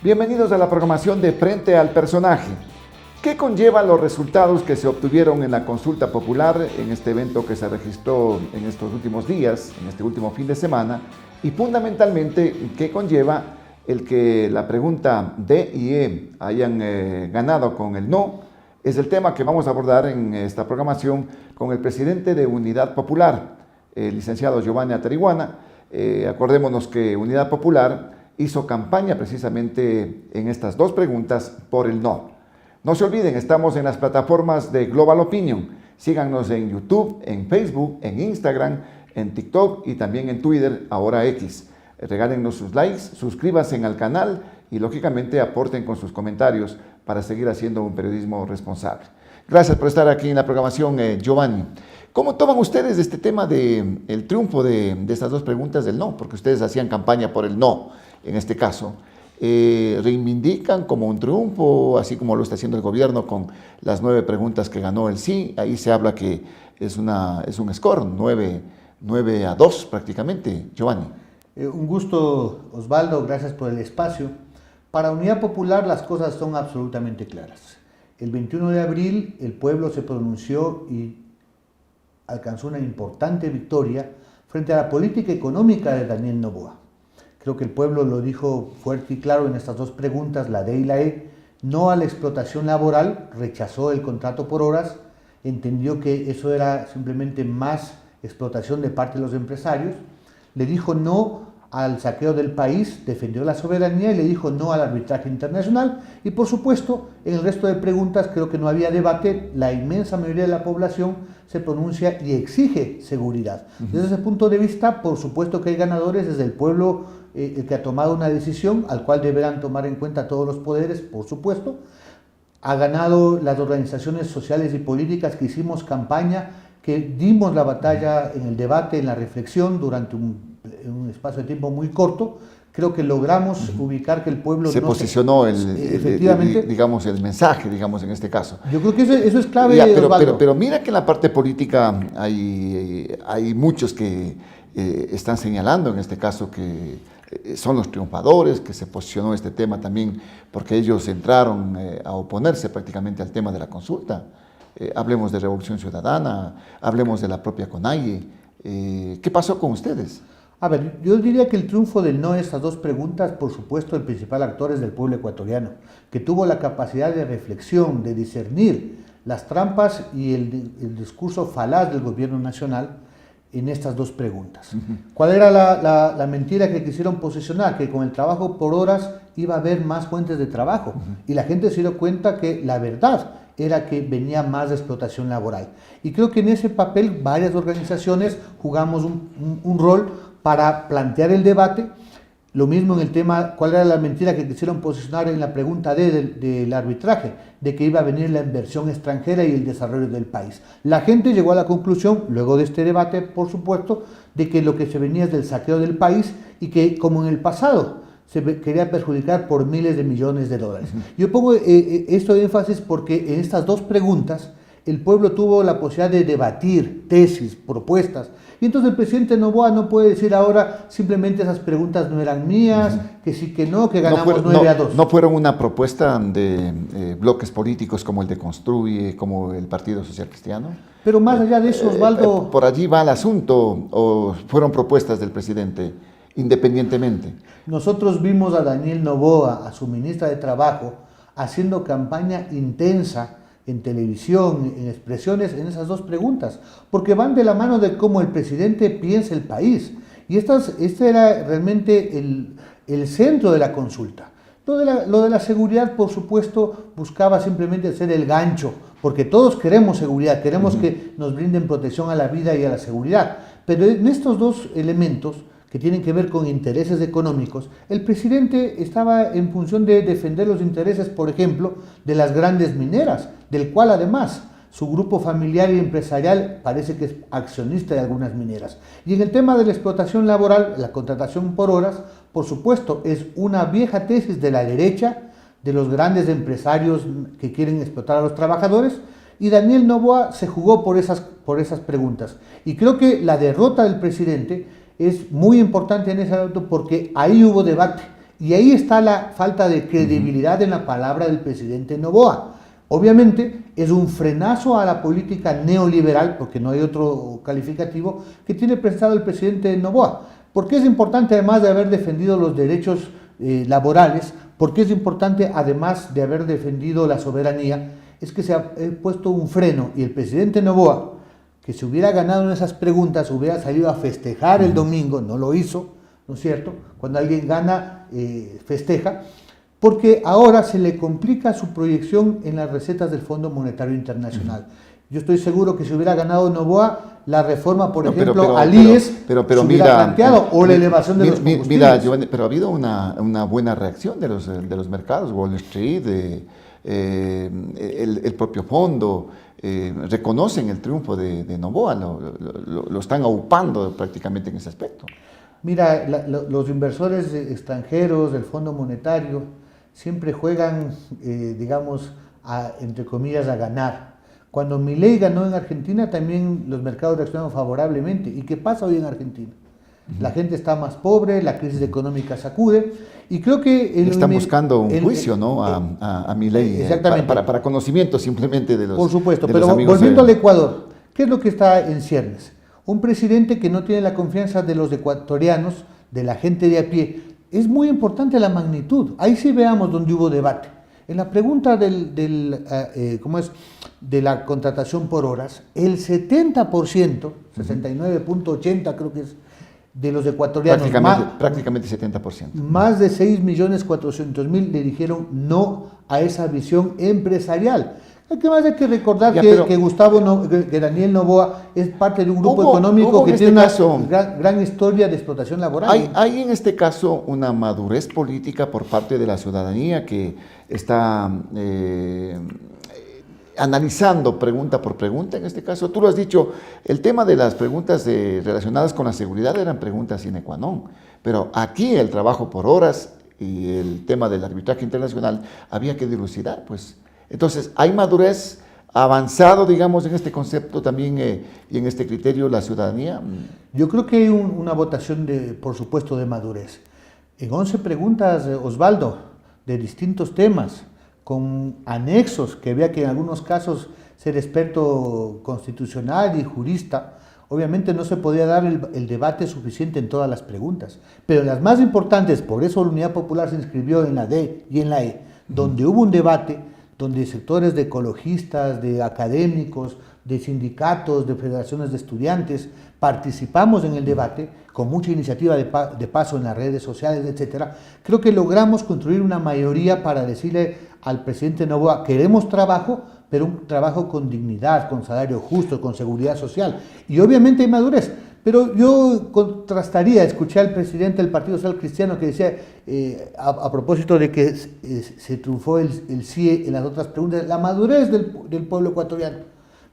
Bienvenidos a la programación de Frente al Personaje. ¿Qué conlleva los resultados que se obtuvieron en la consulta popular en este evento que se registró en estos últimos días, en este último fin de semana? Y fundamentalmente, ¿qué conlleva el que la pregunta D y E hayan ganado con el no? Es el tema que vamos a abordar en esta programación con el presidente de Unidad Popular, el licenciado Giovanni Atariguana. Acordémonos que Unidad Popular hizo campaña precisamente en estas dos preguntas por el no. No se olviden, estamos en las plataformas de Global Opinion. Síganos en YouTube, en Facebook, en Instagram, en TikTok y también en Twitter, ahora X. Regálennos sus likes, suscríbanse al canal y lógicamente aporten con sus comentarios para seguir haciendo un periodismo responsable. Gracias por estar aquí en la programación, Giovanni. ¿Cómo toman ustedes este tema del triunfo de estas dos preguntas del no? Porque ustedes hacían campaña por el no, en este caso. ¿Reivindican como un triunfo, así como lo está haciendo el gobierno con las 9 preguntas que ganó el sí? Ahí se habla que es un score, 9-2 prácticamente. Giovanni. Un gusto, Osvaldo, gracias por el espacio. Para Unidad Popular las cosas son absolutamente claras. El 21 de abril el pueblo se pronunció y alcanzó una importante victoria frente a la política económica de Daniel Noboa. Creo que el pueblo lo dijo fuerte y claro en estas dos preguntas, la D y la E. No a la explotación laboral, rechazó el contrato por horas, entendió que eso era simplemente más explotación de parte de los empresarios. Le dijo no al saqueo del país, defendió la soberanía y le dijo no al arbitraje internacional. Y por supuesto, en el resto de preguntas creo que no había debate, la inmensa mayoría de la población se pronuncia y exige seguridad. Desde ese punto de vista, por supuesto que hay ganadores, desde el pueblo el que ha tomado una decisión, al cual deberán tomar en cuenta todos los poderes, por supuesto. Ha ganado las organizaciones sociales y políticas que hicimos campaña, que dimos la batalla en el debate, en la reflexión, durante un espacio de tiempo muy corto. Creo que logramos ubicar que el pueblo se posicionó efectivamente, digamos, el mensaje, digamos, en este caso. Yo creo que eso es clave, pero mira que en la parte política hay muchos que están señalando, en este caso, que son los triunfadores, que se posicionó este tema también porque ellos entraron a oponerse prácticamente al tema de la consulta. Hablemos de Revolución Ciudadana, hablemos de la propia CONAIE. ¿Qué pasó con ustedes? A ver, yo diría que el triunfo del no a estas dos preguntas, por supuesto, el principal actor es del pueblo ecuatoriano, que tuvo la capacidad de reflexión, de discernir las trampas y el discurso falaz del gobierno nacional en estas dos preguntas. ¿Cuál era la mentira que quisieron posicionar? Que con el trabajo por horas iba a haber más fuentes de trabajo. Y la gente se dio cuenta que la verdad era que venía más de explotación laboral. Y creo que en ese papel varias organizaciones jugamos un rol para plantear el debate. Lo mismo en el tema, ¿cuál era la mentira que quisieron posicionar en la pregunta del arbitraje? De que iba a venir la inversión extranjera y el desarrollo del país. La gente llegó a la conclusión, luego de este debate, por supuesto, de que lo que se venía es del saqueo del país y que, como en el pasado, se quería perjudicar por miles de millones de dólares. Yo pongo esto de énfasis porque en estas dos preguntas el pueblo tuvo la posibilidad de debatir tesis, propuestas, y entonces el presidente Noboa no puede decir ahora simplemente esas preguntas no eran mías, que sí, que no, que ganamos 9-2. No fueron una propuesta de bloques políticos como el de Construye, como el Partido Social Cristiano. Pero más allá de eso, Osvaldo... ¿Por allí va el asunto o fueron propuestas del presidente independientemente? Nosotros vimos a Daniel Noboa, a su ministra de Trabajo, haciendo campaña intensa en televisión, en expresiones, en esas dos preguntas, porque van de la mano de cómo el presidente piensa el país. Y este era realmente el centro de la consulta. Lo de la seguridad, por supuesto, buscaba simplemente ser el gancho, porque todos queremos seguridad, queremos que nos brinden protección a la vida y a la seguridad. Pero en estos dos elementos, que tienen que ver con intereses económicos, el presidente estaba en función de defender los intereses, por ejemplo, de las grandes mineras, del cual además su grupo familiar y empresarial parece que es accionista de algunas mineras. Y en el tema de la explotación laboral, la contratación por horas, por supuesto, es una vieja tesis de la derecha, de los grandes empresarios que quieren explotar a los trabajadores, y Daniel Noboa se jugó por esas preguntas. Y creo que la derrota del presidente es muy importante en ese asunto porque ahí hubo debate Y ahí está la falta de credibilidad en la palabra del presidente Noboa. Obviamente es un frenazo a la política neoliberal, porque no hay otro calificativo, que tiene presentado el presidente Noboa. ¿Por qué es importante, además de haber defendido los derechos laborales? ¿Por qué es importante, además de haber defendido la soberanía? Es que se ha puesto un freno, y el presidente Noboa, que si hubiera ganado en esas preguntas, hubiera salido a festejar el domingo, no lo hizo, ¿no es cierto? Cuando alguien gana, festeja, porque ahora se le complica su proyección en las recetas del Fondo Monetario Internacional. Yo estoy seguro que si hubiera ganado Noboa, la reforma, por ejemplo, al IES, se hubiera planteado, o la elevación de los combustibles. Mira, Giovanni, pero ha habido una buena reacción de los mercados, Wall Street, el propio fondo, reconocen el triunfo de Noboa, lo están aupando prácticamente en ese aspecto. Mira, los inversores extranjeros del Fondo Monetario siempre juegan, digamos, entre comillas, a ganar. Cuando Milei ganó en Argentina, también los mercados reaccionaron favorablemente. ¿Y qué pasa hoy en Argentina? La gente está más pobre, la crisis económica sacude, y creo que... Están buscando un juicio, ¿no?, a Milei, exactamente. Para conocimiento simplemente de los Por supuesto, de pero los amigos volviendo al Ecuador, ¿qué es lo que está en ciernes? Un presidente que no tiene la confianza de los ecuatorianos, de la gente de a pie. Es muy importante la magnitud. Ahí sí veamos donde hubo debate. En la pregunta de la contratación por horas, el 70%, 69.80 creo que es, de los ecuatorianos, prácticamente 70%. Más de 6.400.000 le dijeron no a esa visión empresarial. Además hay que recordar que Daniel Noboa es parte de un grupo económico que tiene una gran historia de explotación laboral. Hay en este caso una madurez política por parte de la ciudadanía que está analizando pregunta por pregunta. En este caso, tú lo has dicho, el tema de las preguntas relacionadas con la seguridad eran preguntas sine qua non, pero aquí el trabajo por horas y el tema del arbitraje internacional había que dilucidar, pues. Entonces, hay madurez avanzado, digamos, en este concepto también y en este criterio la ciudadanía. Yo creo que hay una votación, por supuesto, de madurez. En 11 preguntas, Osvaldo, de distintos temas, con anexos, que había que en algunos casos ser experto constitucional y jurista, obviamente no se podía dar el debate suficiente en todas las preguntas. Pero las más importantes, por eso la Unidad Popular se inscribió en la D y en la E, donde hubo un debate, donde sectores de ecologistas, de académicos, de sindicatos, de federaciones de estudiantes, participamos en el debate con mucha iniciativa de paso en las redes sociales, etcétera. Creo que logramos construir una mayoría para decirle al presidente Noboa, queremos trabajo, pero un trabajo con dignidad, con salario justo, con seguridad social. Y obviamente hay madurez. Pero yo contrastaría, escuché al presidente del Partido Social Cristiano que decía, a propósito de que se triunfó el sí en las otras preguntas, la madurez del pueblo ecuatoriano.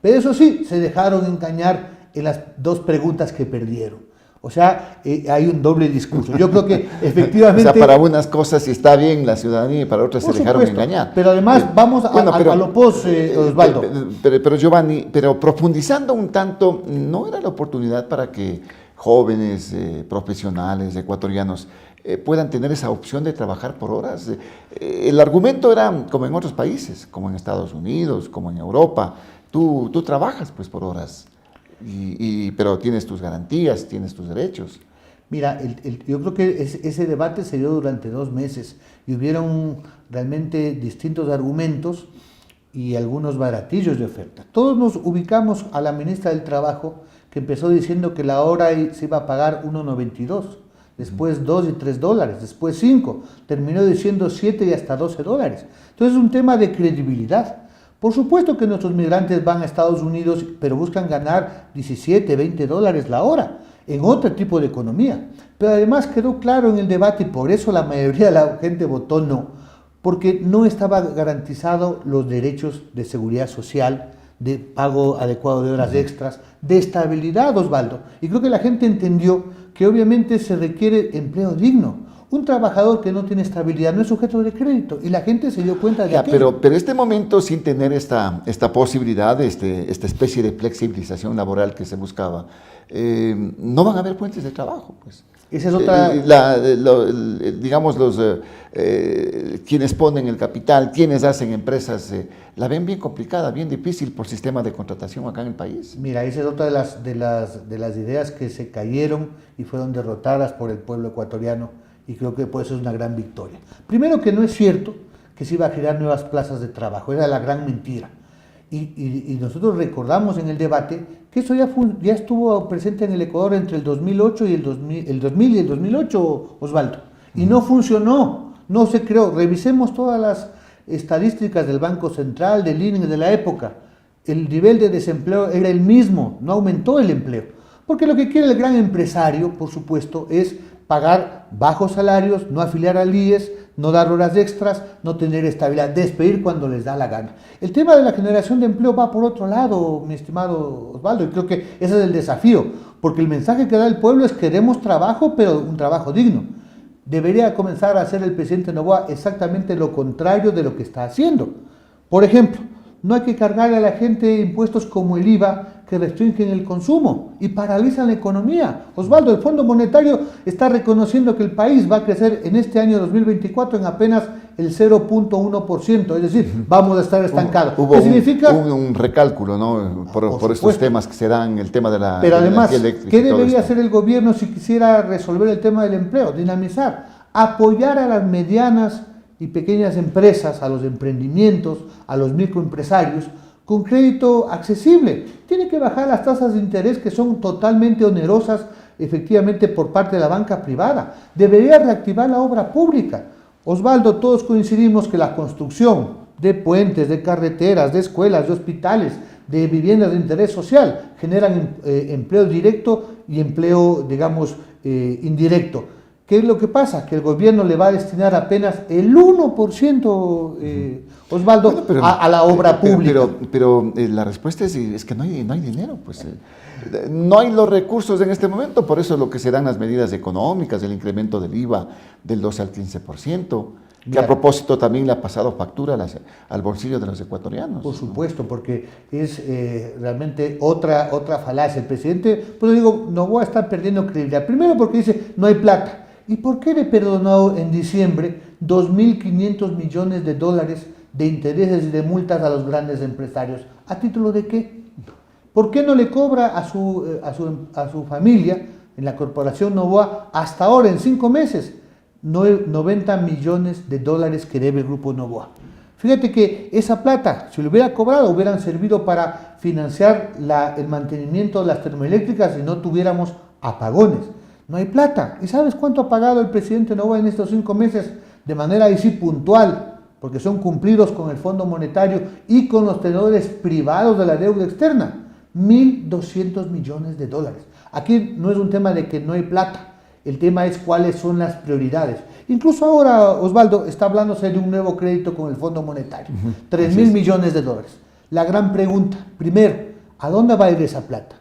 Pero eso sí, se dejaron engañar en las dos preguntas que perdieron. O sea, hay un doble discurso. Yo creo que efectivamente... O sea, para unas cosas está bien la ciudadanía y para otras se dejaron engañar. Pero además, vamos a lo pos, Osvaldo. Pero Giovanni, profundizando un tanto, ¿no era la oportunidad para que jóvenes, profesionales, ecuatorianos, puedan tener esa opción de trabajar por horas? El argumento era como en otros países, como en Estados Unidos, como en Europa. Tú trabajas pues por horas. Pero tienes tus garantías, tienes tus derechos. Mira, yo creo que ese debate se dio durante 2 meses y hubieron realmente distintos argumentos y algunos baratillos de oferta. Todos nos ubicamos a la ministra del Trabajo, que empezó diciendo que la hora se iba a pagar 1.92, después 2 y 3 dólares, después 5, terminó diciendo 7 y hasta 12 dólares. Entonces es un tema de credibilidad. Por supuesto que nuestros migrantes van a Estados Unidos, pero buscan ganar 17, 20 dólares la hora en otro tipo de economía. Pero además quedó claro en el debate, y por eso la mayoría de la gente votó no, porque no estaba garantizado los derechos de seguridad social, de pago adecuado de horas extras, de estabilidad, Osvaldo. Y creo que la gente entendió que obviamente se requiere empleo digno. Un trabajador que no tiene estabilidad no es sujeto de crédito, y la gente se dio cuenta de aquello. Pero este momento, sin tener esta posibilidad, esta especie de flexibilización laboral que se buscaba, no van a haber fuentes de trabajo, pues. Esa es otra... digamos, quienes ponen el capital, quienes hacen empresas, la ven bien complicada, bien difícil por sistema de contratación acá en el país. Mira, esa es otra de las ideas que se cayeron y fueron derrotadas por el pueblo ecuatoriano, y creo que por eso es una gran victoria. Primero, que no es cierto que se iba a crear nuevas plazas de trabajo, era la gran mentira. Y nosotros recordamos en el debate que eso ya estuvo presente en el Ecuador entre el 2008 y el 2000 y el 2008, Osvaldo. Y no funcionó, no se creó. Revisemos todas las estadísticas del Banco Central, del INE, de la época. El nivel de desempleo era el mismo, no aumentó el empleo. Porque lo que quiere el gran empresario, por supuesto, es pagar bajos salarios, no afiliar al IES, no dar horas extras, no tener estabilidad, despedir cuando les da la gana. El tema de la generación de empleo va por otro lado, mi estimado Osvaldo, y creo que ese es el desafío, porque el mensaje que da el pueblo es: queremos trabajo, pero un trabajo digno. Debería comenzar a hacer el presidente Noboa exactamente lo contrario de lo que está haciendo. Por ejemplo, no hay que cargarle a la gente impuestos como el IVA, que restringen el consumo y paralizan la economía. Osvaldo, el Fondo Monetario está reconociendo que el país va a crecer en este año 2024 en apenas el 0.1%, es decir, vamos a estar estancados. Hubo ¿Qué significa? un recálculo, ¿no? Por estos temas que se dan, el tema de la Pero además, energía eléctrica. ¿qué debería hacer el gobierno si quisiera resolver el tema del empleo? Dinamizar, apoyar a las medianas y pequeñas empresas, a los emprendimientos, a los microempresarios, con crédito accesible. Tiene que bajar las tasas de interés, que son totalmente onerosas, efectivamente, por parte de la banca privada. Debería reactivar la obra pública. Osvaldo, todos coincidimos que la construcción de puentes, de carreteras, de escuelas, de hospitales, de viviendas de interés social generan empleo directo y empleo, digamos, indirecto. ¿Qué es lo que pasa? Que el gobierno le va a destinar apenas el 1%, Osvaldo, bueno, a la obra pública. Pero la respuesta es que no hay dinero, pues. No hay los recursos en este momento, por eso es lo que se dan las medidas económicas, el incremento del IVA del 12 al 15%, que a propósito también le ha pasado factura al bolsillo de los ecuatorianos. Por supuesto, porque es realmente otra falacia. El presidente, pues digo, Noboa está perdiendo credibilidad. Primero porque dice, no hay plata. ¿Y por qué le perdonó en diciembre 2.500 millones de dólares de intereses y de multas a los grandes empresarios? ¿A título de qué? ¿Por qué no le cobra a su familia en la corporación Noboa hasta ahora, en 5 meses, 90 millones de dólares que debe el grupo Noboa? Fíjate que esa plata, si lo hubiera cobrado, hubieran servido para financiar el mantenimiento de las termoeléctricas y no tuviéramos apagones. No hay plata. ¿Y sabes cuánto ha pagado el presidente Noboa en estos 5 meses? De manera ahí sí puntual, porque son cumplidos con el Fondo Monetario y con los tenedores privados de la deuda externa. 1.200 millones de dólares. Aquí no es un tema de que no hay plata, el tema es cuáles son las prioridades. Incluso ahora, Osvaldo, está hablándose de un nuevo crédito con el Fondo Monetario, 3.000 millones de dólares. La gran pregunta, primero, ¿a dónde va a ir esa plata?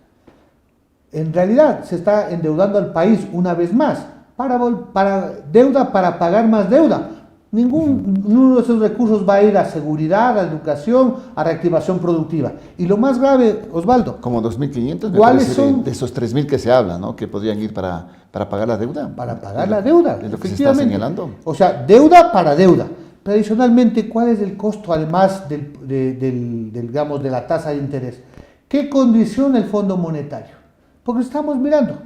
En realidad se está endeudando al país una vez más, para deuda, para pagar más deuda. Ninguno de esos recursos va a ir a seguridad, a educación, a reactivación productiva. Y lo más grave, Osvaldo, como 2.500, ¿cuáles son de esos 3.000 que se habla, ¿no? Que podrían ir para pagar la deuda. Para pagar la deuda, es lo que se está señalando. O sea, deuda para deuda. Pero adicionalmente, ¿cuál es el costo además digamos, de la tasa de interés? ¿Qué condiciona el Fondo Monetario? Porque estamos mirando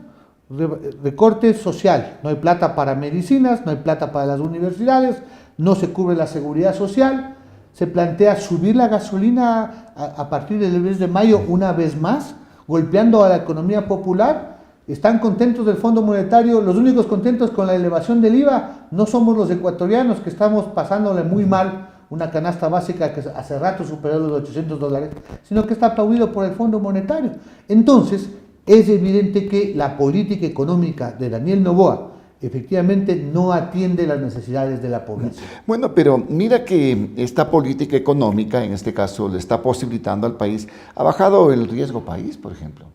recorte social, no hay plata para medicinas, no hay plata para las universidades, no se cubre la seguridad social, se plantea subir la gasolina a partir del mes de mayo una vez más, golpeando a la economía popular. Están contentos del Fondo Monetario, los únicos contentos con la elevación del IVA no somos los ecuatorianos, que estamos pasándole muy mal una canasta básica que hace rato superó los $800, sino que está aplaudido por el Fondo Monetario. Entonces, es evidente que la política económica de Daniel Noboa efectivamente no atiende las necesidades de la población. Bueno, pero mira que esta política económica, en este caso, le está posibilitando al país, ha bajado el riesgo país, por ejemplo.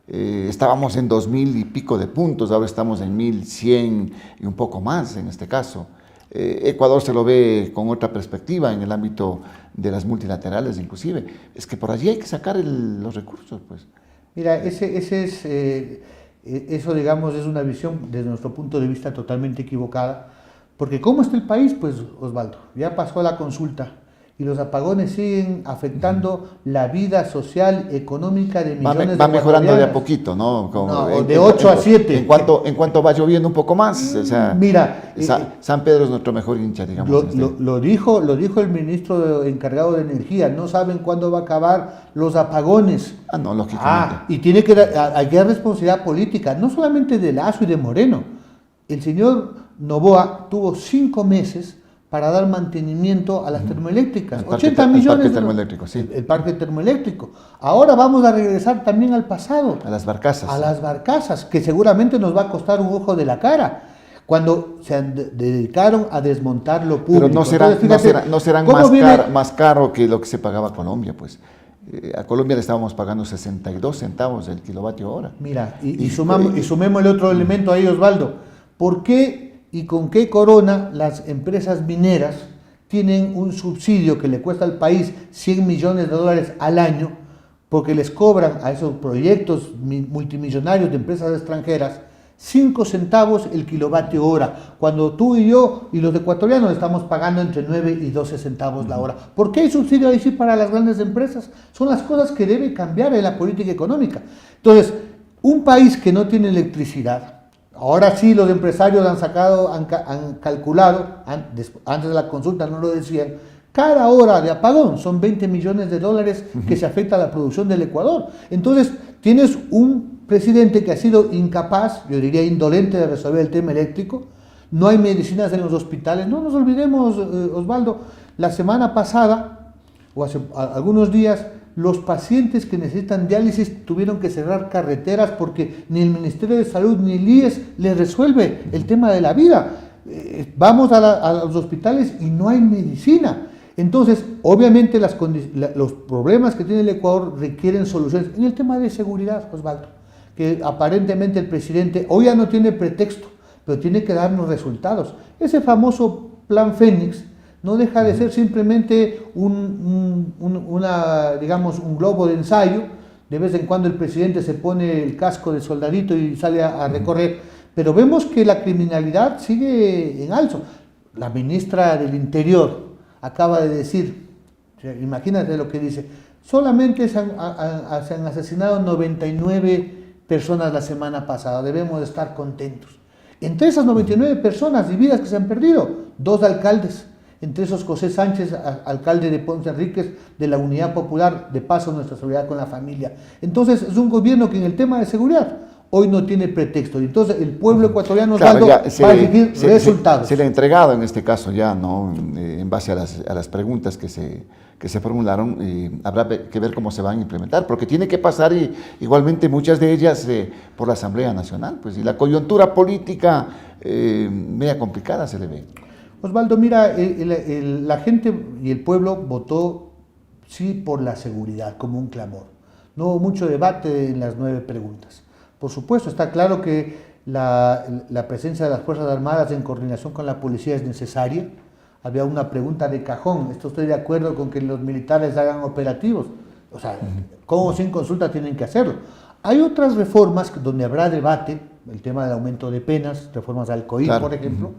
Estábamos en 2.000 y pico de puntos, ahora estamos en 1.100 y un poco más en este caso. Ecuador se lo ve con otra perspectiva en el ámbito de las multilaterales inclusive. Es que por allí hay que sacar los recursos, pues. Mira, ese es Eso, digamos, es una visión desde nuestro punto de vista totalmente equivocada, porque ¿cómo está el país? Pues, Osvaldo, ya pasó la consulta y los apagones siguen afectando la vida social, económica de millones de Va mejorando de a ecuatorianos. poquito, ¿no? De 8 a 7. En cuanto va lloviendo un poco más, o sea, Mira, San Pedro es nuestro mejor hincha, digamos. lo dijo el ministro encargado de Energía, no saben cuándo va a acabar los apagones. No, lógicamente. Y hay que dar responsabilidad política, no solamente de Lazo y de Moreno. El señor Noboa tuvo 5 meses para dar mantenimiento a las termoeléctricas. 80 millones. El parque termoeléctrico, sí. El parque termoeléctrico. Ahora vamos a regresar también al pasado. A las barcazas. A las barcazas, que seguramente nos va a costar un ojo de la cara. Cuando se dedicaron a desmontar lo público. Pero no serán más caro que lo que se pagaba a Colombia, pues. A Colombia le estábamos pagando 62 centavos el kilovatio hora. Mira, y sumemos el otro elemento ahí, Osvaldo. ¿Por qué y con qué corona las empresas mineras tienen un subsidio que le cuesta al país 100 millones de dólares al año porque les cobran a esos proyectos multimillonarios de empresas extranjeras 5 centavos el kilovatio hora, cuando tú y yo y los ecuatorianos estamos pagando entre 9 y 12 centavos la hora? ¿Por qué hay subsidio ahí sí para las grandes empresas? Son las cosas que debe cambiar en la política económica. Entonces, un país que no tiene electricidad, ahora sí los empresarios han calculado, antes de la consulta no lo decían, cada hora de apagón son 20 millones de dólares que se afecta a la producción del Ecuador. Entonces, tienes un presidente que ha sido incapaz, yo diría indolente, de resolver el tema eléctrico. No hay medicinas en los hospitales. No nos olvidemos, Osvaldo, la semana pasada, o hace algunos días, los pacientes que necesitan diálisis tuvieron que cerrar carreteras porque ni el Ministerio de Salud ni el IES les resuelve el tema de la vida. Vamos a los hospitales y no hay medicina. Entonces, obviamente los problemas que tiene el Ecuador requieren soluciones. En el tema de seguridad, Osvaldo, que aparentemente el presidente hoy ya no tiene pretexto, pero tiene que darnos resultados. Ese famoso Plan Fénix no deja de ser simplemente un globo de ensayo. De vez en cuando el presidente se pone el casco de soldadito y sale a recorrer, pero vemos que la criminalidad sigue en alzo. La ministra del Interior acaba de decir, imagínate lo que dice, solamente se han asesinado 99 personas la semana pasada, debemos de estar contentos. Entre esas 99 personas y vidas que se han perdido, 2 alcaldes, entre esos José Sánchez, alcalde de Ponce Enríquez, de la Unidad Popular, de paso nuestra solidaridad con la familia. Entonces es un gobierno que en el tema de seguridad hoy no tiene pretexto. Entonces el pueblo ecuatoriano va a exigir resultados. Se le ha entregado en este caso ya, ¿no? En base a las preguntas que se formularon, habrá que ver cómo se van a implementar, porque tiene que pasar igualmente muchas de ellas por la Asamblea Nacional, pues, y la coyuntura política media complicada se le ve. Osvaldo, mira, la gente y el pueblo votó sí por la seguridad como un clamor. No hubo mucho debate en las 9 preguntas. Por supuesto, está claro que la presencia de las Fuerzas Armadas en coordinación con la policía es necesaria. Había una pregunta de cajón, estoy de acuerdo con que los militares hagan operativos. O sea, con o sin consulta tienen que hacerlo. Hay otras reformas donde habrá debate, el tema del aumento de penas, reformas al COI, claro, por ejemplo,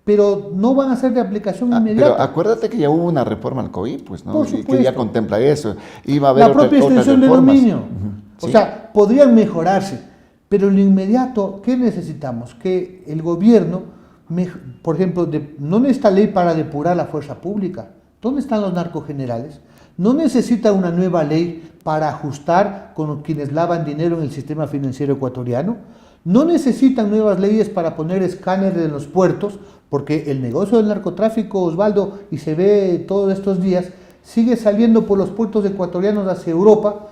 pero no van a ser de aplicación inmediata. Pero acuérdate que ya hubo una reforma al COI, pues, ¿no? Por supuesto. Que ya contempla eso. Iba a haber la propia extensión de dominio. ¿Sí? O sea, podrían mejorarse, pero en lo inmediato, ¿qué necesitamos? Que el gobierno, por ejemplo, no necesita ley para depurar la fuerza pública. ¿Dónde están los narcogenerales? No necesita una nueva ley para ajustar con quienes lavan dinero en el sistema financiero ecuatoriano. No necesitan nuevas leyes para poner escáneres en los puertos, porque el negocio del narcotráfico, Osvaldo, y se ve todos estos días, sigue saliendo por los puertos ecuatorianos hacia Europa.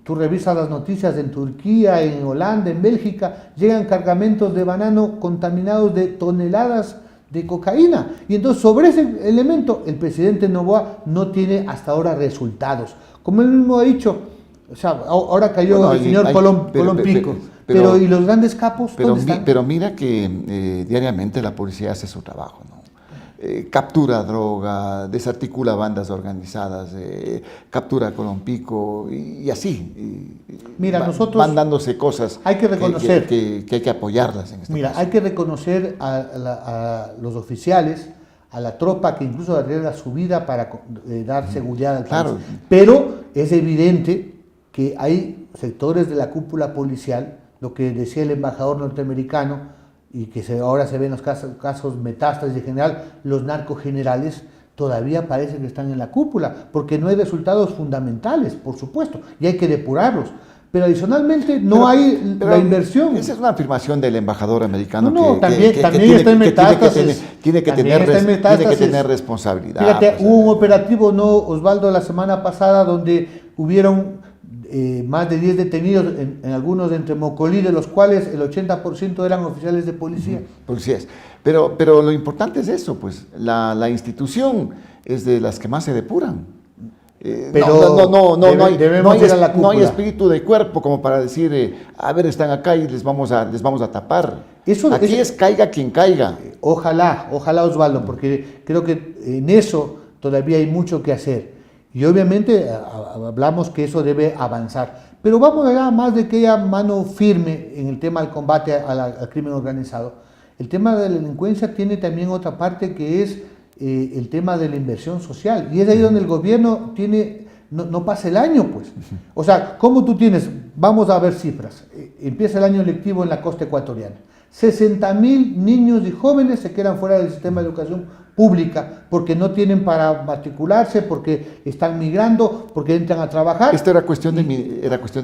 Tú revisas las noticias en Turquía, en Holanda, en Bélgica, llegan cargamentos de banano contaminados de toneladas de cocaína. Y entonces sobre ese elemento el presidente Noboa no tiene hasta ahora resultados. Como él mismo ha dicho, o sea, ahora cayó el señor Colón Pico. Pero ¿y los grandes capos dónde están? Pero mira que diariamente la policía hace su trabajo, ¿no? captura droga, desarticula bandas organizadas, captura Colompico y así. Mira, nosotros van dándose cosas hay que reconocer que hay que apoyarlas en este Mira, caso. hay que reconocer a los oficiales, a la tropa que incluso arriesga su vida para dar seguridad al país. Claro. Pero es evidente que hay sectores de la cúpula policial, lo que decía el embajador norteamericano, y que ahora se ven los casos metástasis en general, los narcogenerales todavía parece que están en la cúpula, porque no hay resultados fundamentales, por supuesto, y hay que depurarlos. Pero adicionalmente hay la inversión. Esa es una afirmación del embajador americano también está en metástasis. Tiene que tener responsabilidad. Fíjate, hubo un operativo, ¿no, Osvaldo, la semana pasada donde hubieron más de 10 detenidos, en algunos entre Mocolí, de los cuales el 80% eran oficiales de policía. Policías. Pero lo importante es eso, pues la institución es de las que más se depuran. No hay espíritu de cuerpo como para decir, a ver, están acá y les vamos a tapar. Aquí es caiga quien caiga. Ojalá Osvaldo, porque creo que en eso todavía hay mucho que hacer. Y obviamente hablamos que eso debe avanzar. Pero vamos a hablar más de aquella mano firme en el tema del combate al crimen organizado. El tema de la delincuencia tiene también otra parte que es el tema de la inversión social. Y es ahí donde el gobierno no pasa el año, pues. O sea, ¿cómo tú tienes? Vamos a ver cifras. Empieza el año lectivo en la costa ecuatoriana. 60,000 niños y jóvenes se quedan fuera del sistema de educación pública porque no tienen para matricularse, porque están migrando, porque entran a trabajar. ¿Esto era cuestión de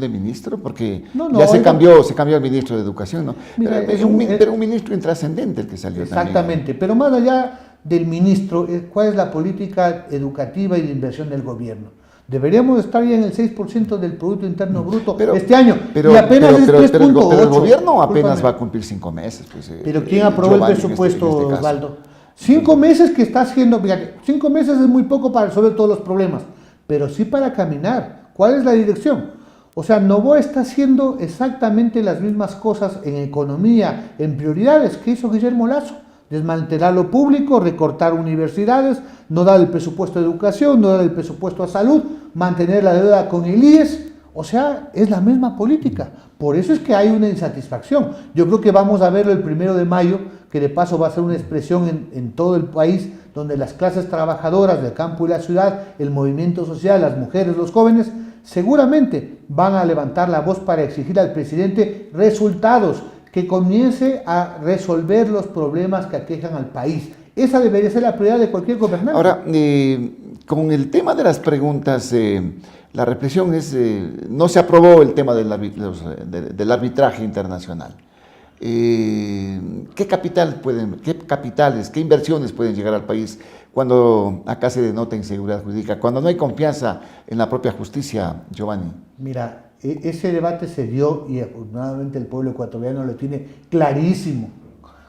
ministro? Porque se cambió el ministro de Educación, ¿no? Mira, pero un ministro intrascendente el que salió. Exactamente, también. Pero más allá del ministro, ¿cuál es la política educativa y de inversión del gobierno? Deberíamos estar ya en el 6% del Producto Interno Bruto este año. Y apenas es 3.8. Pero el gobierno apenas va a cumplir 5 meses. Pues, pero ¿quién aprobó el presupuesto, en este Osvaldo? 5 meses que está haciendo, fíjate, 5 meses es muy poco para resolver todos los problemas, pero sí para caminar. ¿Cuál es la dirección? O sea, Noboa está haciendo exactamente las mismas cosas en economía, en prioridades que hizo Guillermo Lasso. Desmantelar lo público, recortar universidades, no dar el presupuesto de educación, no dar el presupuesto a salud, mantener la deuda con el IES. O sea, es la misma política. Por eso es que hay una insatisfacción. Yo creo que vamos a verlo el 1 de mayo, que de paso va a ser una expresión en todo el país, donde las clases trabajadoras del campo y la ciudad, el movimiento social, las mujeres, los jóvenes, seguramente van a levantar la voz para exigir al presidente resultados, que comience a resolver los problemas que aquejan al país. Esa debería ser la prioridad de cualquier gobernante. Ahora, con el tema de las preguntas, la reflexión es, no se aprobó el tema del arbitraje internacional. ¿Qué capitales, qué inversiones pueden llegar al país cuando acá se denota inseguridad jurídica, cuando no hay confianza en la propia justicia, Giovanni? Mira, ese debate se dio y afortunadamente el pueblo ecuatoriano lo tiene clarísimo,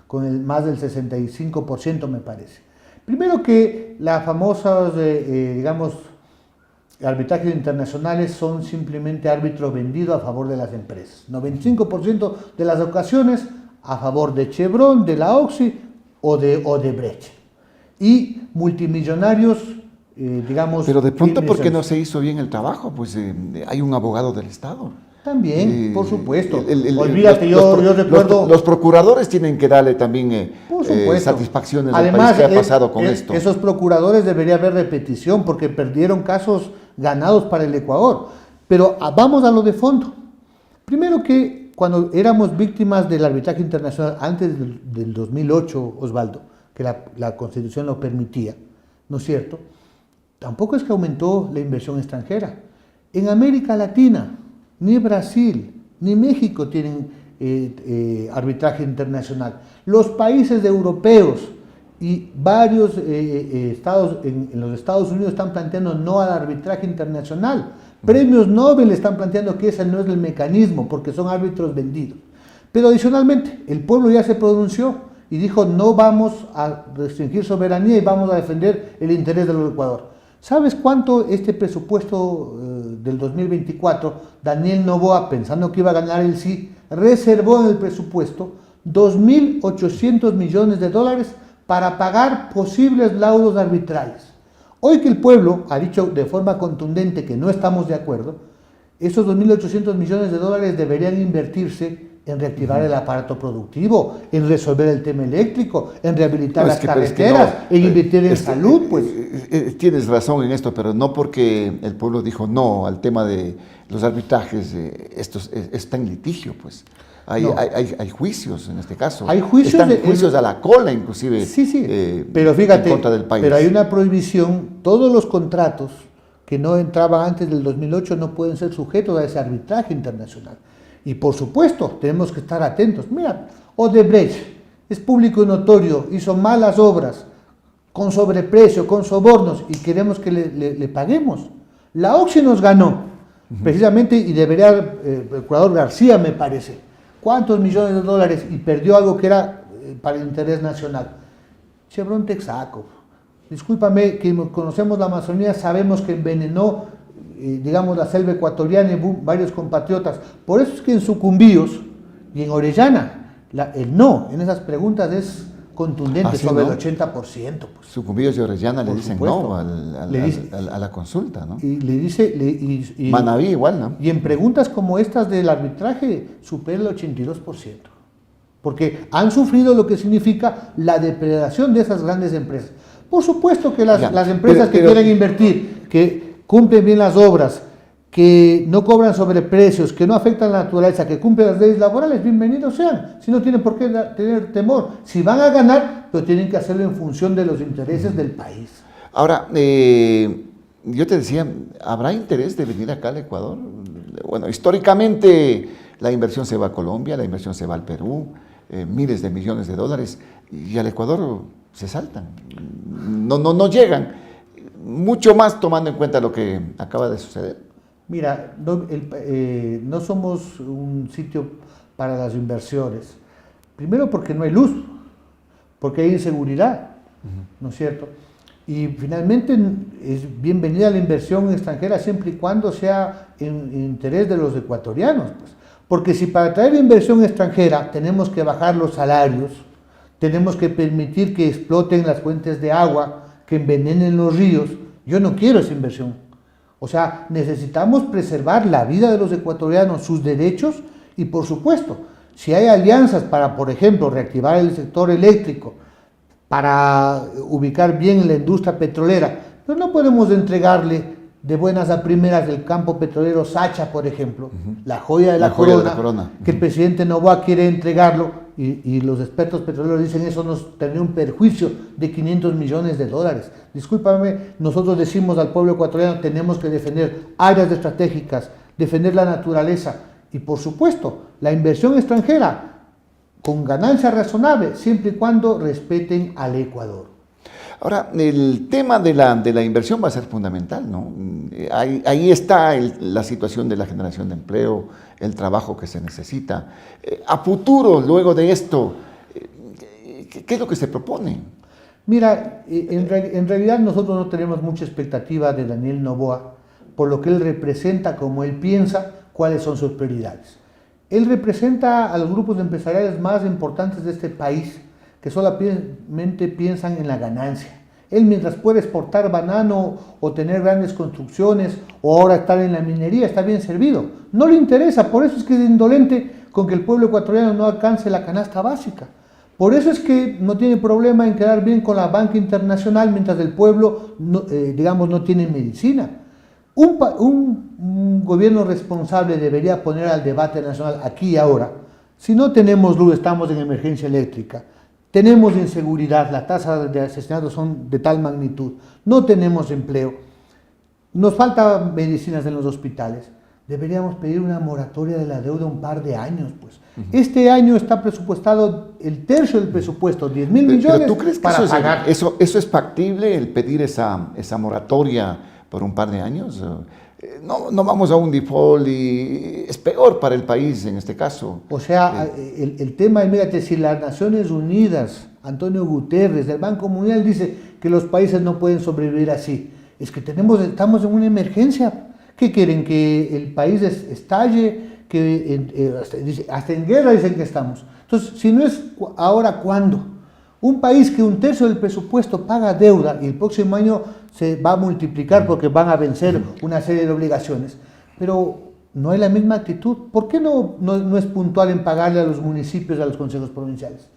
con más del 65% me parece. Primero que las famosas, arbitrajes internacionales son simplemente árbitro vendido a favor de las empresas. 95% de las ocasiones a favor de Chevron, de la Oxy o de Odebrecht. Y multimillonarios, Pero de pronto, ¿por qué no se hizo bien el trabajo? Pues hay un abogado del Estado. También, por supuesto. Olvídate, yo recuerdo... Los procuradores tienen que darle también satisfacciones al país. ¿Qué ha pasado con esto? Esos procuradores debería haber repetición porque perdieron casos ganados para el Ecuador. Pero vamos a lo de fondo. Primero que cuando éramos víctimas del arbitraje internacional antes del 2008, Osvaldo, que la Constitución lo permitía, ¿no es cierto? Tampoco es que aumentó la inversión extranjera. En América Latina, ni Brasil, ni México tienen arbitraje internacional. Los países europeos y varios estados en los Estados Unidos están planteando no al arbitraje internacional. Premios Nobel están planteando que ese no es el mecanismo porque son árbitros vendidos. Pero adicionalmente, el pueblo ya se pronunció y dijo no vamos a restringir soberanía y vamos a defender el interés del Ecuador. ¿Sabes cuánto este presupuesto del 2024, Daniel Noboa, pensando que iba a ganar el sí, reservó en el presupuesto? $2.800 millones para pagar posibles laudos arbitrales. Hoy que el pueblo ha dicho de forma contundente que no estamos de acuerdo, esos 2.800 millones de dólares deberían invertirse en reactivar el aparato productivo, en resolver el tema eléctrico, en rehabilitar las carreteras, en invertir en salud. Tienes razón en esto, pero no porque el pueblo dijo no al tema de los arbitrajes, esto está en litigio, pues. Hay juicios en este caso. Hay juicios. Están juicios a la cola, inclusive. Sí. Pero fíjate, en contra del país. Pero hay una prohibición. Todos los contratos que no entraban antes del 2008 no pueden ser sujetos a ese arbitraje internacional. Y por supuesto, tenemos que estar atentos. Mira, Odebrecht es público y notorio, hizo malas obras, con sobreprecio, con sobornos, y queremos que le paguemos. La Oxy nos ganó, precisamente, y debería, el procurador García, me parece, ¿cuántos millones de dólares? Y perdió algo que era para el interés nacional. Chevron Texaco. Discúlpame, que conocemos la Amazonía, sabemos que envenenó, digamos, la selva ecuatoriana y varios compatriotas. Por eso es que en Sucumbíos y en Orellana, el no en esas preguntas es contundente, sobre el 80%. Pues. Sucumbíos y Orellana le dicen no a la consulta, ¿no? Y le dice... Manabí igual, ¿no? Y en preguntas como estas del arbitraje supera el 82%. Porque han sufrido lo que significa la depredación de esas grandes empresas. Por supuesto que las empresas que quieren invertir, que cumplen bien las obras, que no cobran sobreprecios, que no afectan la naturaleza, que cumplen las leyes laborales, bienvenidos sean. Si no tienen por qué tener temor. Si van a ganar, pero tienen que hacerlo en función de los intereses del país. Ahora, yo te decía, ¿habrá interés de venir acá al Ecuador? Bueno, históricamente la inversión se va a Colombia, la inversión se va al Perú, miles de millones de dólares, y al Ecuador se saltan, no llegan, mucho más tomando en cuenta lo que acaba de suceder. Mira, no somos un sitio para las inversiones, primero porque no hay luz, porque hay inseguridad, ¿no es cierto? Y finalmente es bienvenida la inversión extranjera siempre y cuando sea en interés de los ecuatorianos, pues. Porque si para traer inversión extranjera tenemos que bajar los salarios, tenemos que permitir que exploten las fuentes de agua, que envenenen los ríos, yo no quiero esa inversión. O sea, necesitamos preservar la vida de los ecuatorianos, sus derechos y, por supuesto, si hay alianzas para, por ejemplo, reactivar el sector eléctrico, para ubicar bien la industria petrolera, pues no podemos entregarle de buenas a primeras el campo petrolero Sacha, por ejemplo, la joya de la corona, que el presidente Noboa quiere entregarlo y los expertos petroleros dicen eso nos tendría un perjuicio de 500 millones de dólares. Discúlpame, nosotros decimos al pueblo ecuatoriano tenemos que defender áreas estratégicas, defender la naturaleza y por supuesto la inversión extranjera con ganancia razonable, siempre y cuando respeten al Ecuador. Ahora, el tema de la inversión va a ser fundamental, ¿no? Ahí está la situación de la generación de empleo, el trabajo que se necesita. A futuro, luego de esto, ¿qué es lo que se propone? Mira, en realidad nosotros no tenemos mucha expectativa de Daniel Noboa, por lo que él representa, como él piensa, cuáles son sus prioridades. Él representa a los grupos empresariales más importantes de este país, que solamente piensan en la ganancia. Él, mientras puede exportar banano o tener grandes construcciones o ahora estar en la minería, está bien servido. No le interesa, por eso es que es indolente con que el pueblo ecuatoriano no alcance la canasta básica. Por eso es que no tiene problema en quedar bien con la banca internacional mientras el pueblo, no tiene medicina. Un gobierno responsable debería poner al debate nacional aquí y ahora. Si no tenemos luz, estamos en emergencia eléctrica. Tenemos inseguridad, las tasas de asesinatos son de tal magnitud, no tenemos empleo, nos faltan medicinas en los hospitales. Deberíamos pedir una moratoria de la deuda un par de años, pues. Este año está presupuestado el tercio del presupuesto, 10.000 millones. ¿Pero tú crees que eso es factible, el pedir esa moratoria por un par de años? No vamos a un default y es peor para el país en este caso. O sea, el tema es, mírate, si las Naciones Unidas, Antonio Guterres, el Banco Mundial dice que los países no pueden sobrevivir así, es que estamos en una emergencia. ¿Qué quieren? ¿Que el país estalle? Que hasta en guerra dicen que estamos. Entonces, si no es ahora, ¿cuándo? Un país que un tercio del presupuesto paga deuda y el próximo año se va a multiplicar porque van a vencer una serie de obligaciones, pero no hay la misma actitud. ¿Por qué no es puntual en pagarle a los municipios, a los consejos provinciales?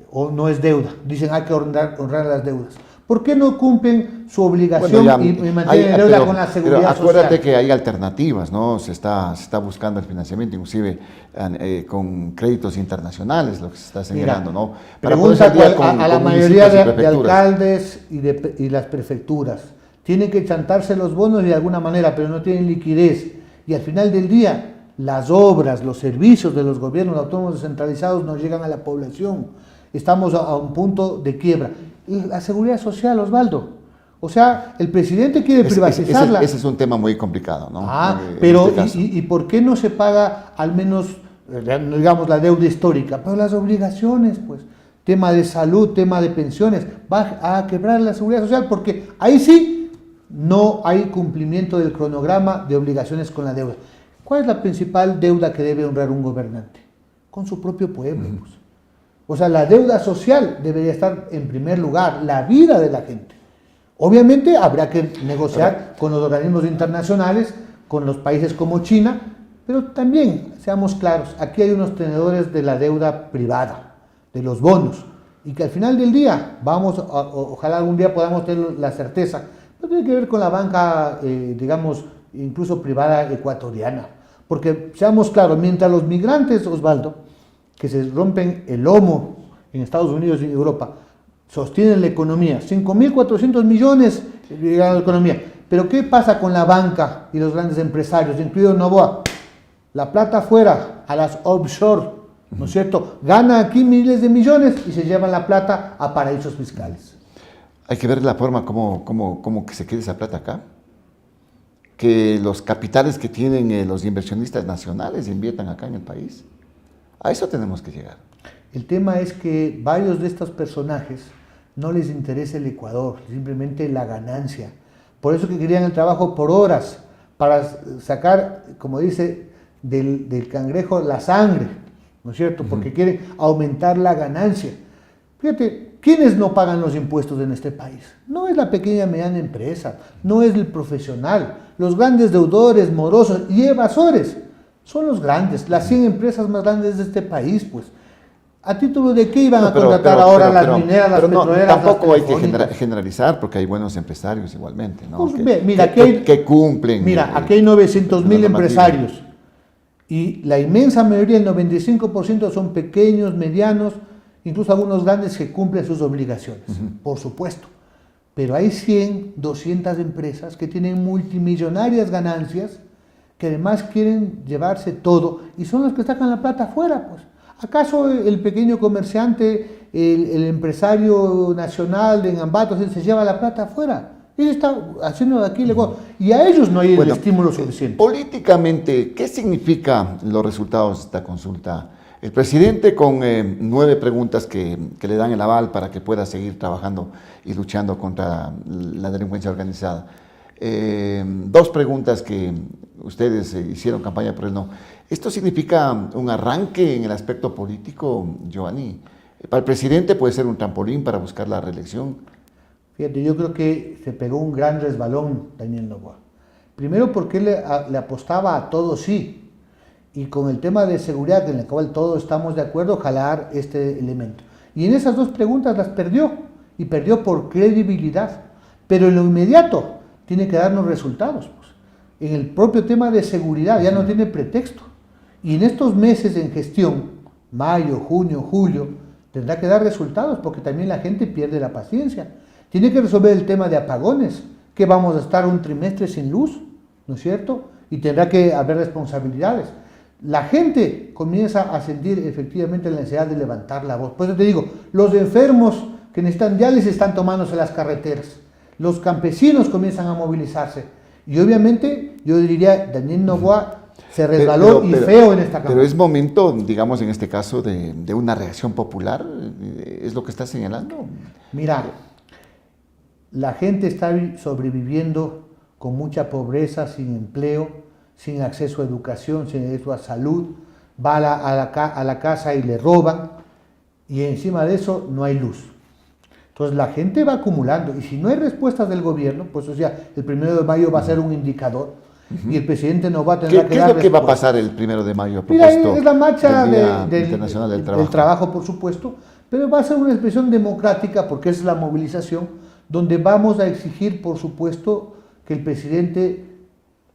O no es deuda, dicen hay que honrar las deudas. ¿Por qué no cumplen su obligación y mantienen deuda con la seguridad social? Pero acuérdate que hay alternativas, ¿no? Se está buscando el financiamiento, inclusive con créditos internacionales, lo que se está señalando, ¿no? Para pregunta a la mayoría de alcaldes y las prefecturas. Tienen que chantarse los bonos de alguna manera, pero no tienen liquidez. Y al final del día, las obras, los servicios de los gobiernos autónomos descentralizados no llegan a la población. Estamos a un punto de quiebra. La seguridad social, Osvaldo. O sea, el presidente quiere privatizarla. Ese es un tema muy complicado, ¿no? Pero ¿y por qué no se paga al menos, digamos, la deuda histórica? Pero las obligaciones, pues, tema de salud, tema de pensiones, va a quebrar la seguridad social porque ahí sí no hay cumplimiento del cronograma de obligaciones con la deuda. ¿Cuál es la principal deuda que debe honrar un gobernante? Con su propio pueblo, pues. O sea, la deuda social debería estar en primer lugar, la vida de la gente. Obviamente habrá que negociar con los organismos internacionales, con los países como China, pero también, seamos claros, aquí hay unos tenedores de la deuda privada, de los bonos, y que al final del día, ojalá algún día podamos tener la certeza, no tiene que ver con la banca, digamos, incluso privada ecuatoriana, porque seamos claros, mientras los migrantes, Osvaldo, que se rompen el lomo en Estados Unidos y en Europa, sostienen la economía, 5.400 millones llegan a la economía. Pero ¿qué pasa con la banca y los grandes empresarios, incluido Novoa? La plata fuera, a las offshore, ¿no es cierto? Gana aquí miles de millones y se llevan la plata a paraísos fiscales. Hay que ver la forma como que se quede esa plata acá. Que los capitales que tienen los inversionistas nacionales inviertan acá en el país. A eso tenemos que llegar. El tema es que varios de estos personajes no les interesa el Ecuador, simplemente la ganancia. Por eso que querían el trabajo por horas, para sacar, como dice, del cangrejo la sangre, ¿no es cierto? Porque quieren aumentar la ganancia. Fíjate, ¿quiénes no pagan los impuestos en este país? No es la pequeña y mediana empresa, no es el profesional. Los grandes deudores, morosos y evasores son los grandes, las 100 empresas más grandes de este país, pues. ¿A título de qué iban a contratar ahora las mineras, las petroleras? Tampoco hay que generalizar, porque hay buenos empresarios igualmente, ¿no? Pues, que cumplen. Mira, aquí hay 900.000 empresarios y la inmensa mayoría, el 95% son pequeños, medianos, incluso algunos grandes que cumplen sus obligaciones, por supuesto. Pero hay 100, 200 empresas que tienen multimillonarias ganancias, que además quieren llevarse todo y son los que sacan la plata afuera, pues. ¿Acaso el pequeño comerciante, el empresario nacional en Ambato se lleva la plata afuera? Él está haciendo de aquí y a ellos no hay el estímulo suficiente. Políticamente, ¿qué significan los resultados de esta consulta? El presidente con 9 preguntas que le dan el aval para que pueda seguir trabajando y luchando contra la delincuencia organizada. 2 preguntas que ustedes hicieron campaña por el no. ¿Esto significa un arranque en el aspecto político, Giovanni? Para el presidente puede ser un trampolín para buscar la reelección. Fíjate, yo creo que se pegó un gran resbalón Daniel Noboa. Primero porque él le apostaba a todo sí, y con el tema de seguridad en el cual todos estamos de acuerdo, jalar este elemento. Y en esas 2 preguntas las perdió, y perdió por credibilidad. Pero en lo inmediato tiene que darnos resultados. Pues. En el propio tema de seguridad ya no tiene pretexto. Y en estos meses en gestión, mayo, junio, julio, tendrá que dar resultados porque también la gente pierde la paciencia. Tiene que resolver el tema de apagones, que vamos a estar un trimestre sin luz, ¿no es cierto? Y tendrá que haber responsabilidades. La gente comienza a sentir efectivamente la necesidad de levantar la voz. Por eso te digo, los enfermos que necesitan diálisis están tomándose las carreteras. Los campesinos comienzan a movilizarse. Y obviamente, yo diría, Daniel Noboa se resbaló feo en esta campaña. Pero es momento, digamos, en este caso, de una reacción popular, ¿es lo que está señalando? Mira, la gente está sobreviviendo con mucha pobreza, sin empleo, sin acceso a educación, sin acceso a salud, va a la casa y le roban, y encima de eso no hay luz. Entonces la gente va acumulando y si no hay respuestas del gobierno, pues o sea, el 1 de mayo va a ser un indicador y el presidente no va a tener ¿Qué es lo que va a pasar el 1 de mayo a Mira, propósito es la marcha del Internacional del Trabajo? Del trabajo, por supuesto, pero va a ser una expresión democrática porque es la movilización donde vamos a exigir, por supuesto, que el presidente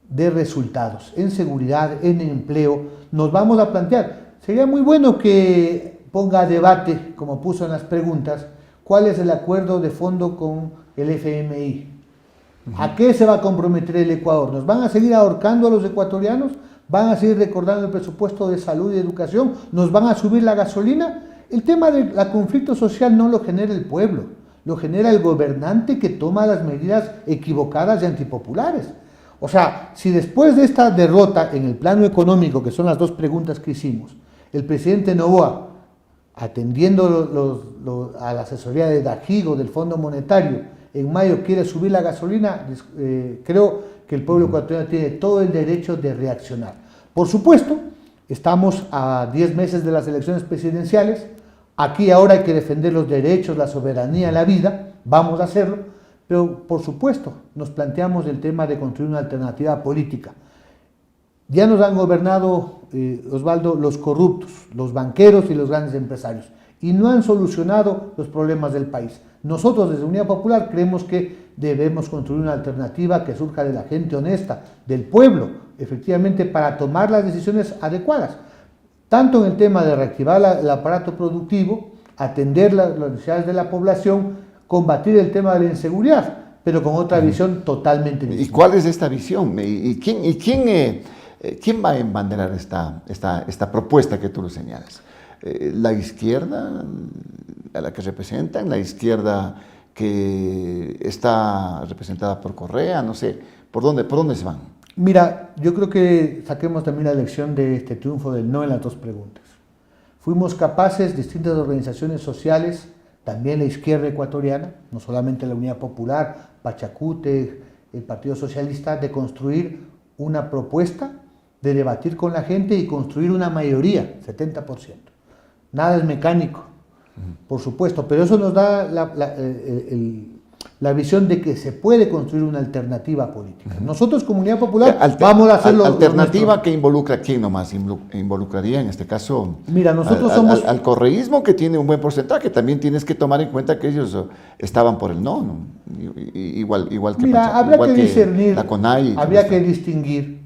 dé resultados en seguridad, en empleo. Nos vamos a plantear, sería muy bueno que ponga a debate, como puso en las preguntas, cuál es el acuerdo de fondo con el FMI. ¿A qué se va a comprometer el Ecuador? ¿Nos van a seguir ahorcando a los ecuatorianos? ¿Van a seguir recordando el presupuesto de salud y educación? ¿Nos van a subir la gasolina? El tema del conflicto social no lo genera el pueblo, lo genera el gobernante que toma las medidas equivocadas y antipopulares. O sea, si después de esta derrota en el plano económico, que son las dos preguntas que hicimos, el presidente Noboa, atendiendo a la asesoría de Dajigo, del Fondo Monetario, en mayo quiere subir la gasolina, creo que el pueblo ecuatoriano tiene todo el derecho de reaccionar. Por supuesto, estamos a 10 meses de las elecciones presidenciales, aquí ahora hay que defender los derechos, la soberanía, la vida, vamos a hacerlo, pero por supuesto nos planteamos el tema de construir una alternativa política. Ya nos han gobernado, Osvaldo, los corruptos, los banqueros y los grandes empresarios, y no han solucionado los problemas del país. Nosotros desde Unidad Popular creemos que debemos construir una alternativa que surja de la gente honesta, del pueblo, efectivamente, para tomar las decisiones adecuadas, tanto en el tema de reactivar el aparato productivo, atender las necesidades de la población, combatir el tema de la inseguridad, pero con otra visión totalmente distinta. ¿Y cuál es esta visión? ¿Y quién va a embanderar esta propuesta que tú lo señalas? ¿La izquierda a la que representan? ¿La izquierda que está representada por Correa? No sé, ¿por dónde se van? Mira, yo creo que saquemos también la lección de este triunfo del no en las dos preguntas. Fuimos capaces, distintas organizaciones sociales, también la izquierda ecuatoriana, no solamente la Unidad Popular, Pachacute, el Partido Socialista, de construir una propuesta, de debatir con la gente y construir una mayoría, 70%. Nada es mecánico, por supuesto, pero eso nos da la visión de que se puede construir una alternativa política. Nosotros, Comunidad Popular, vamos a hacerlo. ¿Alternativa que involucra a quién nomás? ¿Involucraría en este caso? Mira, nosotros somos... Al correísmo, que tiene un buen porcentaje, también tienes que tomar en cuenta que ellos estaban por el no, ¿no? Igual que Mira, habría que discernir, la CONAI. Habría que distinguir,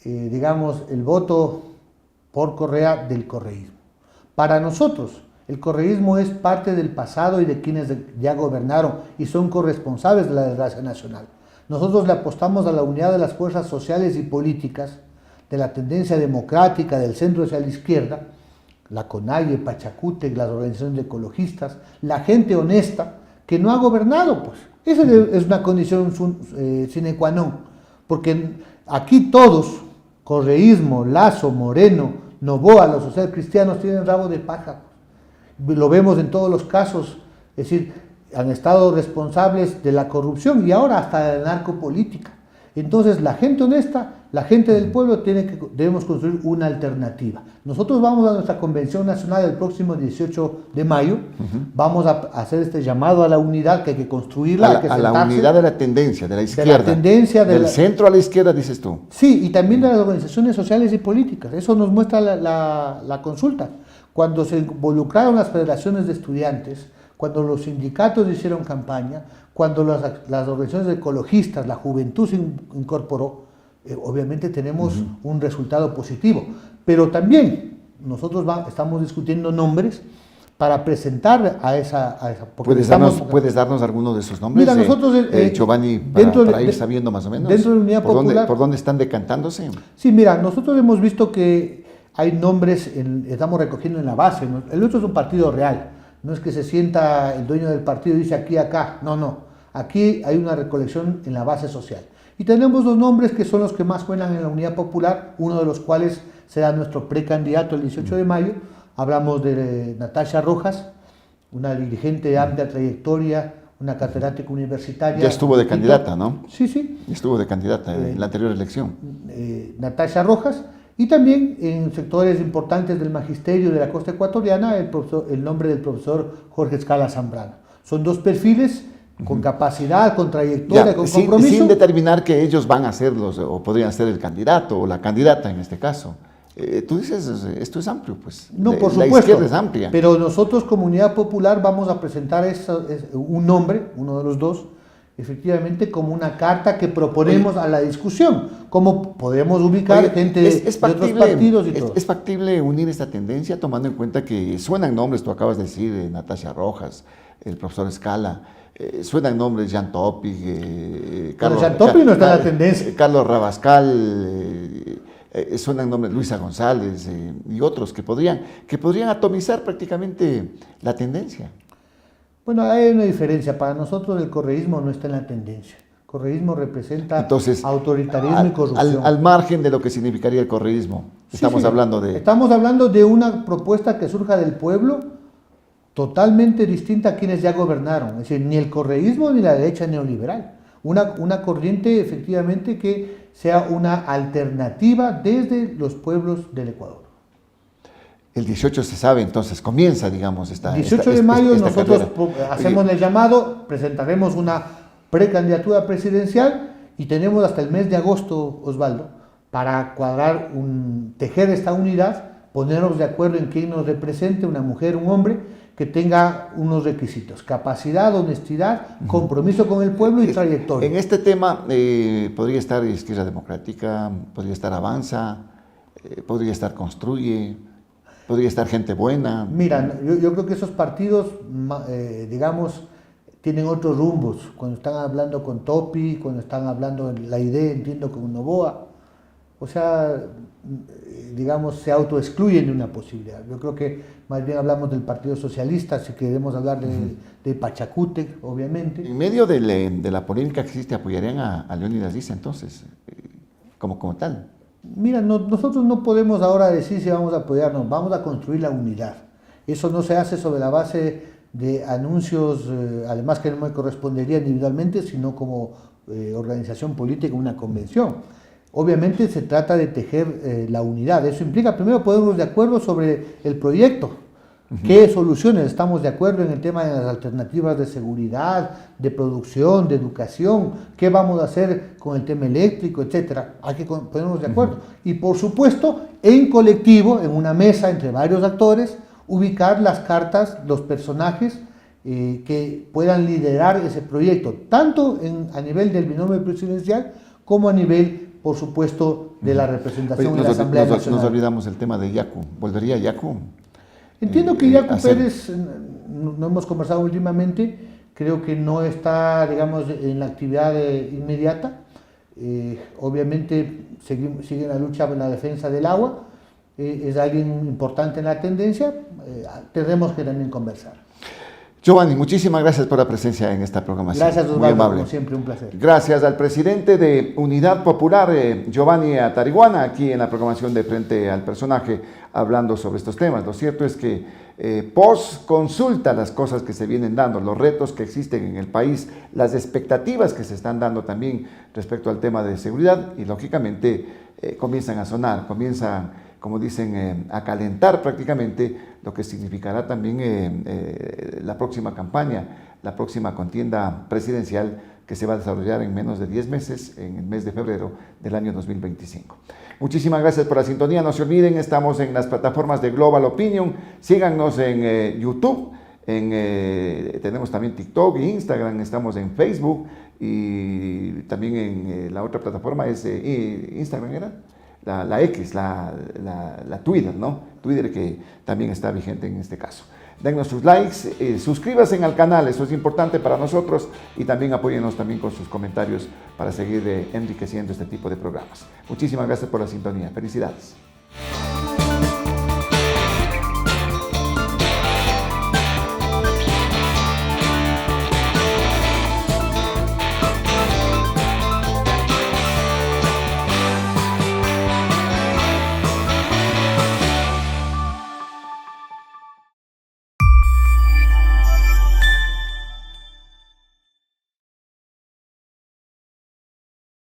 digamos, el voto por Correa del correísmo. Para nosotros, el correísmo es parte del pasado y de quienes ya gobernaron y son corresponsables de la desgracia nacional. Nosotros le apostamos a la unidad de las fuerzas sociales y políticas, de la tendencia democrática del centro hacia la izquierda, la CONAIE, Pachacute, las organizaciones de ecologistas, la gente honesta que no ha gobernado, pues. Esa es una condición sine qua non, porque aquí todos, correísmo, Lazo, Moreno, Noboa, los socialcristianos tienen rabo de paja. Lo vemos en todos los casos, es decir, han estado responsables de la corrupción y ahora hasta de la narcopolítica. Entonces, la gente honesta, la gente del pueblo, debemos construir una alternativa. Nosotros vamos a nuestra convención nacional el próximo 18 de mayo, vamos a hacer este llamado a la unidad, que hay que construirla. A la unidad de la tendencia, de la izquierda. De la tendencia del centro a la izquierda, dices tú. Sí, y también de las organizaciones sociales y políticas. Eso nos muestra la consulta. Cuando se involucraron las federaciones de estudiantes, cuando los sindicatos hicieron campaña, cuando las organizaciones ecologistas, la juventud se incorporó, obviamente tenemos un resultado positivo. Pero también nosotros estamos discutiendo nombres para presentar a esa ¿Puedes darnos algunos de esos nombres? Mira, nosotros, Giovanni, para ir sabiendo más o menos dentro de la Unidad Popular, ¿por dónde están decantándose? Sí, mira, nosotros hemos visto que hay nombres, estamos recogiendo en la base. El nuestro es un partido real. No es que se sienta el dueño del partido y dice aquí, acá. No. Aquí hay una recolección en la base social. Y tenemos dos nombres que son los que más suenan en la Unidad Popular, uno de los cuales será nuestro precandidato el 18 de mayo. Hablamos de Natasha Rojas, una dirigente de amplia trayectoria, una catedrática universitaria. Ya estuvo de candidata, ¿no? Sí. Estuvo de candidata en la anterior elección. Natasha Rojas. Y también en sectores importantes del magisterio de la costa ecuatoriana, el nombre del profesor Jorge Escala Zambrano. Son dos perfiles con capacidad, con trayectoria, con compromiso. Sin determinar que ellos van a ser o podrían ser el candidato o la candidata en este caso. Tú dices, esto es amplio, pues. No, por la supuesto. izquierda es amplia. Pero nosotros, como Unidad Popular, vamos a presentar un nombre, uno de los dos, efectivamente como una carta que proponemos a la discusión. Cómo podemos ubicar gente de otros partidos y todo. ¿Es factible unir esta tendencia tomando en cuenta que suenan nombres, tú acabas de decir, Natasha Rojas, el profesor Escala, suenan nombres, Jean Topic, Jean Topic no está en la tendencia. Carlos Rabascal, suenan nombres, Luisa González y otros que podrían atomizar prácticamente la tendencia? Bueno, hay una diferencia. Para nosotros el correísmo no está en la tendencia. El correísmo representa autoritarismo y corrupción. Al margen de lo que significaría el correísmo, estamos hablando de una propuesta que surja del pueblo totalmente distinta a quienes ya gobernaron. Es decir, ni el correísmo ni la derecha neoliberal. Una corriente efectivamente que sea una alternativa desde los pueblos del Ecuador. El 18 se sabe, entonces comienza, digamos, esta 18 de mayo nosotros carrera. Hacemos el llamado, presentaremos una precandidatura presidencial y tenemos hasta el mes de agosto, Osvaldo, para cuadrar, tejer esta unidad, ponernos de acuerdo en quién nos represente, una mujer, un hombre, que tenga unos requisitos: capacidad, honestidad, compromiso con el pueblo y trayectoria. En este tema podría estar Izquierda Democrática, podría estar Avanza, podría estar Construye, podría estar Gente Buena. Mira, yo creo que esos partidos, digamos, tienen otros rumbos. Cuando están hablando con Topi, cuando están hablando la idea, entiendo, con Novoa, o sea, digamos, se autoexcluyen de una posibilidad. Yo creo que más bien hablamos del Partido Socialista, si queremos hablar de Pachacútec, obviamente. En medio de la polémica que existe, ¿apoyarían a Leónidas Diz entonces, como tal? Mira, nosotros no podemos ahora decir si vamos a apoyarnos, vamos a construir la unidad. Eso no se hace sobre la base de anuncios, además que no me correspondería individualmente, sino como organización política, una convención. Obviamente se trata de tejer la unidad. Eso implica primero ponernos de acuerdo sobre el proyecto. ¿Qué soluciones? Estamos de acuerdo en el tema de las alternativas de seguridad, de producción, de educación. ¿Qué vamos a hacer con el tema eléctrico, etcétera? Hay que ponernos de acuerdo. Y por supuesto, en colectivo, en una mesa entre varios actores, ubicar las cartas, los personajes que puedan liderar ese proyecto, tanto a nivel del binomio presidencial como a nivel, por supuesto, de la representación en la Asamblea Nacional. Nos olvidamos el tema de Yacu. ¿Volvería Yacu? Entiendo que Yacu Pérez, no hemos conversado últimamente, creo que no está, digamos, en la actividad inmediata. Obviamente sigue la lucha en la defensa del agua. Es alguien importante en la tendencia. Tendremos que también conversar. Giovanni, muchísimas gracias por la presencia en esta programación. Gracias, Osvaldo, muy amable. como siempre, un placer. Gracias al presidente de Unidad Popular, Giovanni Atariguana, aquí en la programación de Frente al Personaje, hablando sobre estos temas. Lo cierto es que post consulta las cosas que se vienen dando, los retos que existen en el país, las expectativas que se están dando también respecto al tema de seguridad y lógicamente comienzan a sonar, comienzan, como dicen, a calentar prácticamente lo que significará también la próxima campaña, la próxima contienda presidencial que se va a desarrollar en menos de 10 meses, en el mes de febrero del año 2025. Muchísimas gracias por la sintonía. No se olviden, estamos en las plataformas de Global Opinion. Síganos en YouTube, tenemos también TikTok e Instagram, estamos en Facebook y también en la otra plataforma es Instagram, ¿era? La X, la Twitter, ¿no? Twitter que también está vigente en este caso. Denos sus likes, suscríbanse al canal, eso es importante para nosotros y también apóyennos también con sus comentarios para seguir enriqueciendo este tipo de programas. Muchísimas gracias por la sintonía. Felicidades.